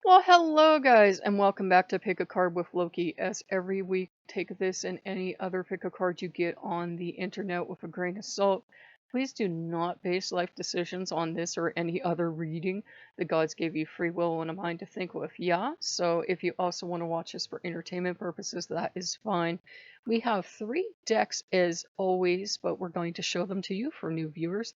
Well, hello guys, and welcome back to Pick a Card with Loki. As every week, take this and any other pick a card you get on the internet with a grain of salt. Please do not base life decisions on this or any other reading. The gods gave you free will and a mind to think with. Yeah, so if you also want to watch this for entertainment purposes, that is fine. We have 3 decks as always, but we're going to show them to you for new viewers.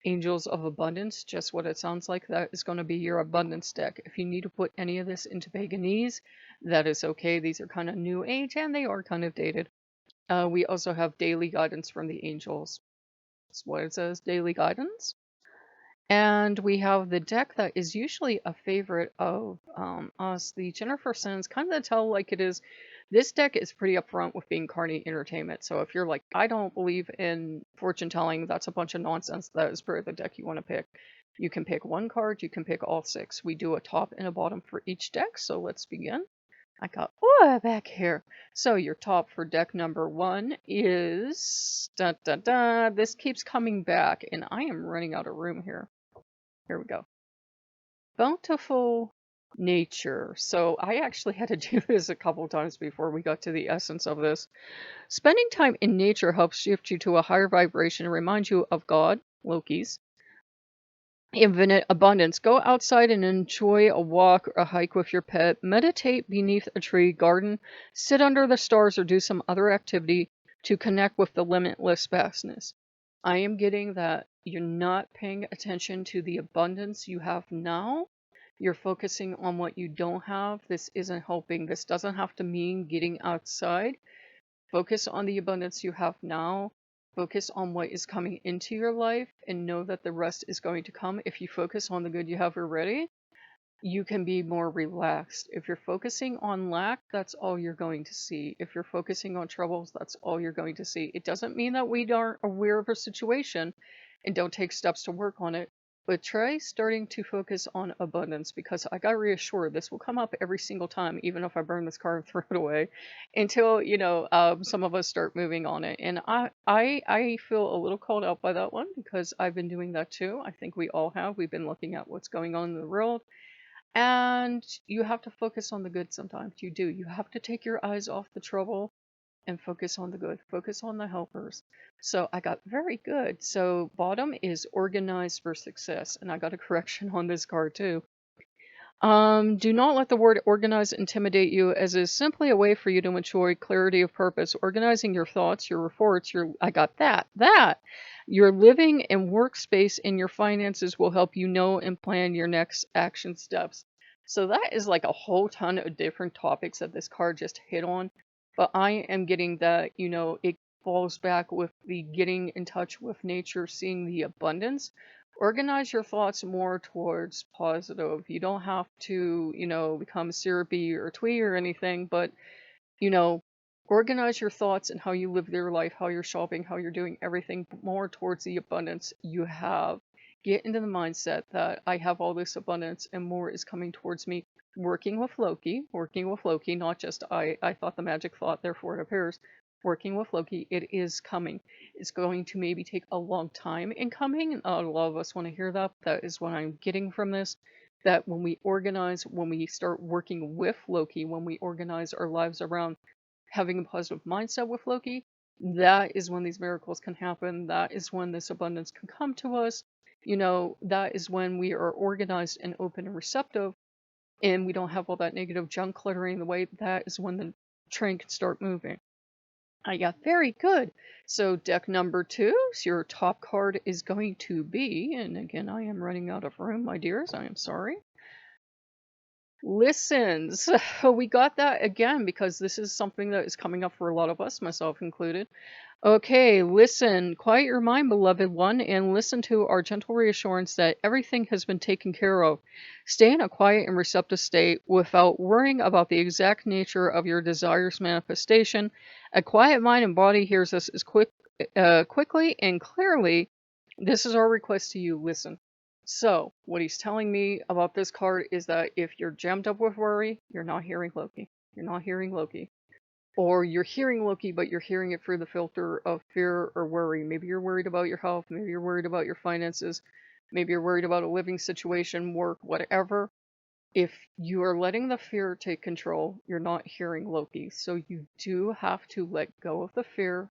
Angels of Abundance, just what it sounds like. That is going to be your abundance deck. If you need to put any of this into paganese, that is okay. These are kind of new age and they are kind of dated. We also have daily guidance from the angels. That's what it says, daily guidance. And we have the deck that is usually a favorite of us, the Jennifer Sins, kind of tell like it is. This deck is pretty upfront with being carny entertainment. So if you're like, I don't believe in fortune telling, that's a bunch of nonsense, that is probably the deck you want to pick. You can pick one card, you can pick all 6. We do a top and a bottom for each deck, so let's begin. I got back here. So your top for deck number 1 is this keeps coming back, and I am running out of room here. Here we go. Bountiful nature. So I actually had to do this a couple times before we got to the essence of this. Spending time in nature helps shift you to a higher vibration and remind you of God, Loki's infinite abundance. Go outside and enjoy a walk or a hike with your pet. Meditate beneath a tree, garden, sit under the stars, or do some other activity to connect with the limitless vastness. I am getting that you're not paying attention to the abundance you have now. You're focusing on what you don't have. This isn't helping. This doesn't have to mean getting outside. Focus on the abundance you have now. Focus on what is coming into your life and know that the rest is going to come. If you focus on the good you have already, you can be more relaxed. If you're focusing on lack, that's all you're going to see. If you're focusing on troubles, that's all you're going to see. It doesn't mean that we aren't aware of a situation and don't take steps to work on it, but try starting to focus on abundance, because I got reassured this will come up every single time, even if I burn this card and throw it away, until some of us start moving on it. And I feel a little called out by that one because I've been doing that too. I think we all have. We've been looking at what's going on in the world. And you have to focus on the good sometimes. You do. You have to take your eyes off the trouble and focus on the good. Focus on the helpers. So I got very good. So bottom is organized for success. And I got a correction on this card too. Do not let the word organize intimidate you, as it is simply a way for you to enjoy clarity of purpose. Organizing your thoughts, your reports, I got that. Your living and workspace and your finances will help you know and plan your next action steps. So that is like a whole ton of different topics that this card just hit on. But I am getting that, it falls back with the getting in touch with nature, seeing the abundance. Organize your thoughts more towards positive. You don't have to, become syrupy or twee or anything, but, you know, organize your thoughts and how you live your life, how you're shopping, how you're doing everything more towards the abundance you have. Get into the mindset that I have all this abundance and more is coming towards me. Working with Loki, not just I thought the magic thought, therefore it appears. Working with Loki, it is coming. It's going to maybe take a long time in coming. A lot of us want to hear that. That is what I'm getting from this. That when we organize, when we start working with Loki, when we organize our lives around having a positive mindset with Loki, that is when these miracles can happen. That is when this abundance can come to us. That is when we are organized and open and receptive, and we don't have all that negative junk cluttering the way. That is when the train can start moving. I got very good. So deck number 2, so your top card is going to be, and again, I am running out of room, my dears. I am sorry. Listens. We got that again because this is something that is coming up for a lot of us, myself included. Okay, listen. Quiet your mind, beloved one, and listen to our gentle reassurance that everything has been taken care of. Stay in a quiet and receptive state without worrying about the exact nature of your desires manifestation. A quiet mind and body hears us as quickly and clearly. This is our request to you. Listen. So, what he's telling me about this card is that if you're jammed up with worry, you're not hearing Loki. You're not hearing Loki. Or you're hearing Loki, but you're hearing it through the filter of fear or worry. Maybe you're worried about your health. Maybe you're worried about your finances. Maybe you're worried about a living situation, work, whatever. If you are letting the fear take control, you're not hearing Loki. So you do have to let go of the fear,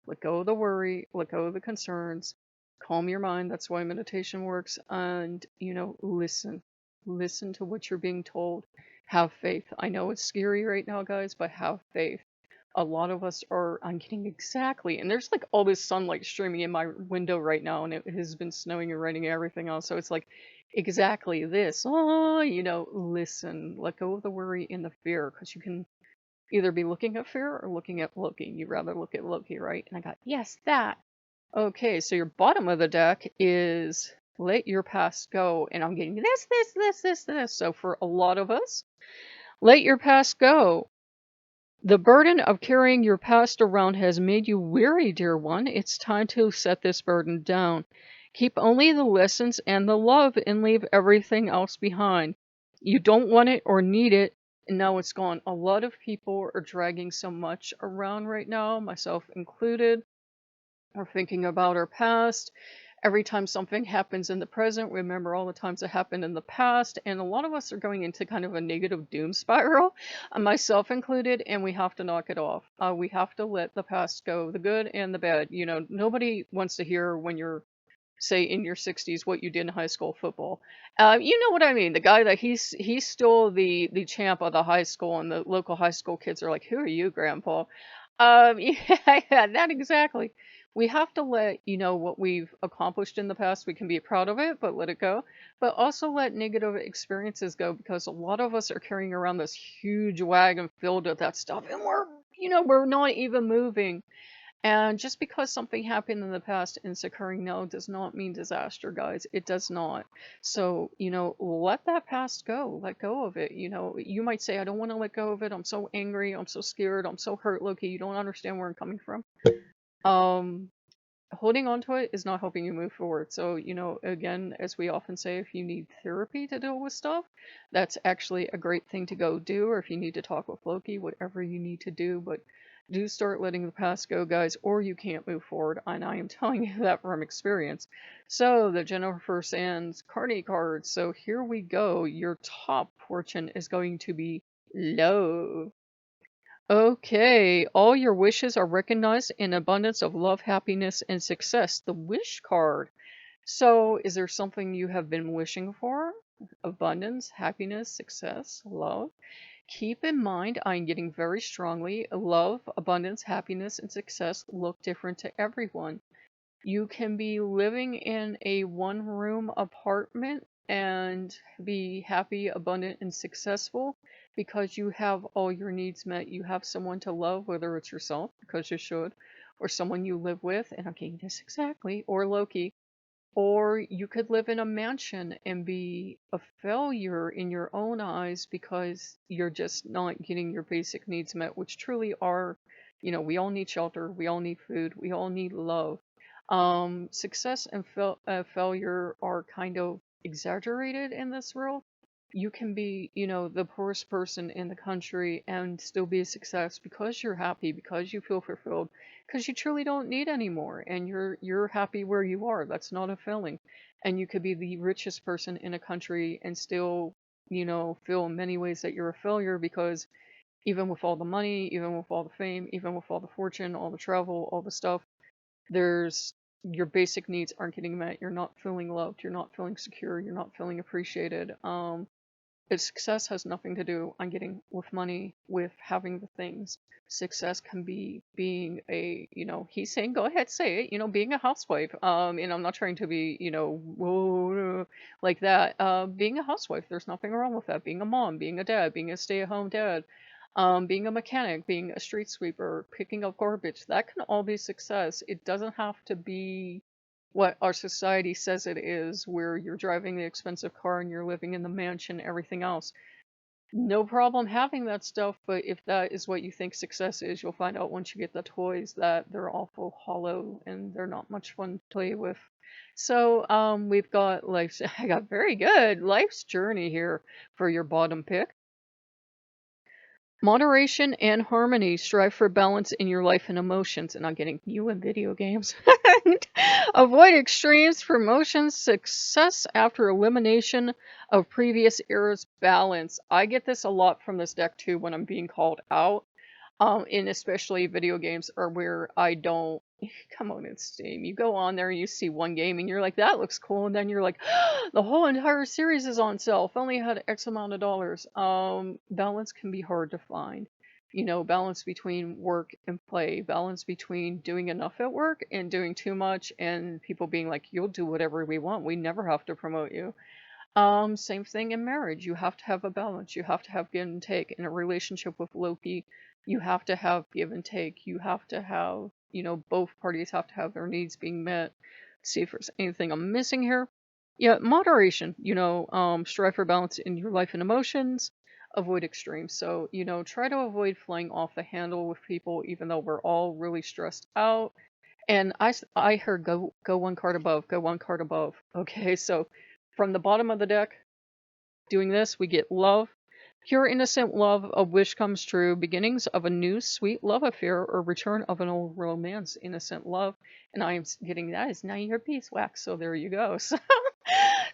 let go of the worry, let go of the concerns, calm your mind. That's why meditation works. And, listen. Listen to what you're being told. Have faith. I know it's scary right now, guys, but have faith. A lot of us are, I'm getting exactly, and there's like all this sunlight streaming in my window right now, and it has been snowing and raining and everything else. So it's like exactly this. Oh, listen, let go of the worry and the fear, because you can either be looking at fear or looking at Loki. You'd rather look at Loki, right? And I got, yes, that. Okay, so your bottom of the deck is let your past go. And I'm getting this. So for a lot of us, let your past go. The burden of carrying your past around has made you weary, dear one. It's time to set this burden down. Keep only the lessons and the love and leave everything else behind. You don't want it or need it, and now it's gone. A lot of people are dragging so much around right now, myself included. We're thinking about our past. Every time something happens in the present, remember all the times it happened in the past. And a lot of us are going into kind of a negative doom spiral, myself included, and we have to knock it off. We have to let the past go, the good and the bad. Nobody wants to hear when you're, say, in your 60s what you did in high school football. You know what I mean? The guy that he's still the champ of the high school, and the local high school kids are like, "Who are you, Grandpa?" Yeah, that exactly. We have to let, what we've accomplished in the past, we can be proud of it, but let it go. But also let negative experiences go, because a lot of us are carrying around this huge wagon filled with that stuff, and we're not even moving. And just because something happened in the past and it's occurring now does not mean disaster, guys. It does not. So, let that past go. Let go of it. You might say, I don't want to let go of it. I'm so angry. I'm so scared. I'm so hurt, Loki. You don't understand where I'm coming from. Um, Holding on to it is not helping you move forward. So, again, as we often say, if you need therapy to deal with stuff, that's actually a great thing to go do. Or if you need to talk with Loki, whatever you need to do. But do start letting the past go, guys, or you can't move forward. And I am telling you that from experience. So, the Jennifer Sands Carney cards. So, here we go. Your top fortune is going to be love. Okay, all your wishes are recognized in abundance of love, happiness, and success. The wish card. So, is there something you have been wishing for? Abundance, happiness, success, love. Keep in mind, I'm getting very strongly love, abundance, happiness, and success look different to everyone. You can be living in a one-room apartment and be happy, abundant, and successful because you have all your needs met. You have someone to love, whether it's yourself, because you should, or someone you live with, and I'm getting this exactly, or Loki. Or you could live in a mansion and be a failure in your own eyes because you're just not getting your basic needs met, which truly are, we all need shelter, we all need food, we all need love. Success and failure are kind of exaggerated in this world. You can be, the poorest person in the country and still be a success because you're happy, because you feel fulfilled, because you truly don't need any more, and you're happy where you are. That's not a failing. And you could be the richest person in a country and still, feel in many ways that you're a failure because even with all the money, even with all the fame, even with all the fortune, all the travel, all the stuff, there's your basic needs aren't getting met. You're not feeling loved. You're not feeling secure. You're not feeling appreciated. Its success has nothing to do on getting with money, with having the things. Success can be being a, he's saying, go ahead, say it, being a housewife. And I'm not trying to be, whoa, like that. Being a housewife, there's nothing wrong with that. Being a mom, being a dad, being a stay-at-home dad, being a mechanic, being a street sweeper, picking up garbage, that can all be success. It doesn't have to be what our society says it is, where you're driving the expensive car and you're living in the mansion, everything else. No problem having that stuff, but if that is what you think success is, you'll find out once you get the toys that they're awful hollow and they're not much fun to play with. So, we've got life's, I got very good, life's journey here for your bottom pick. Moderation and harmony. Strive for balance in your life and emotions. And I'm getting you in video games. Avoid extremes. Promotions. Success after elimination of previous eras. Balance. I get this a lot from this deck too when I'm being called out. And especially video games are where I don't come on, it's Steam. You go on there and you see one game and you're like, that looks cool, and then you're like, the whole entire series is on sale. If only had X amount of dollars. Balance can be hard to find. You know, balance between work and play, balance between doing enough at work and doing too much, and people being like, you'll do whatever we want. We never have to promote you. Same thing in marriage. You have to have a balance. You have to have give and take. In a relationship with Loki, you have to have give and take. You have to have, both parties have to have their needs being met. See if there's anything I'm missing here. Yeah, moderation. Strive for balance in your life and emotions. Avoid extremes. So, try to avoid flying off the handle with people, even though we're all really stressed out. And I heard go one card above, go one card above. Okay, so from the bottom of the deck, doing this, we get love. Pure innocent love, a wish comes true. Beginnings of a new sweet love affair or return of an old romance. Innocent love. And I am getting that is now your beeswax. So there you go.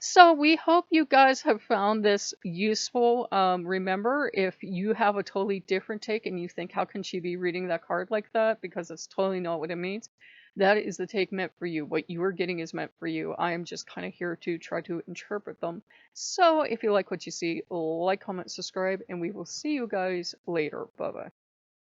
So we hope you guys have found this useful. Remember, if you have a totally different take and you think, how can she be reading that card like that? Because that's totally not what it means. That is the take meant for you. What you are getting is meant for you. I am just kind of here to try to interpret them. So if you like what you see, like, comment, subscribe, and we will see you guys later. Bye-bye.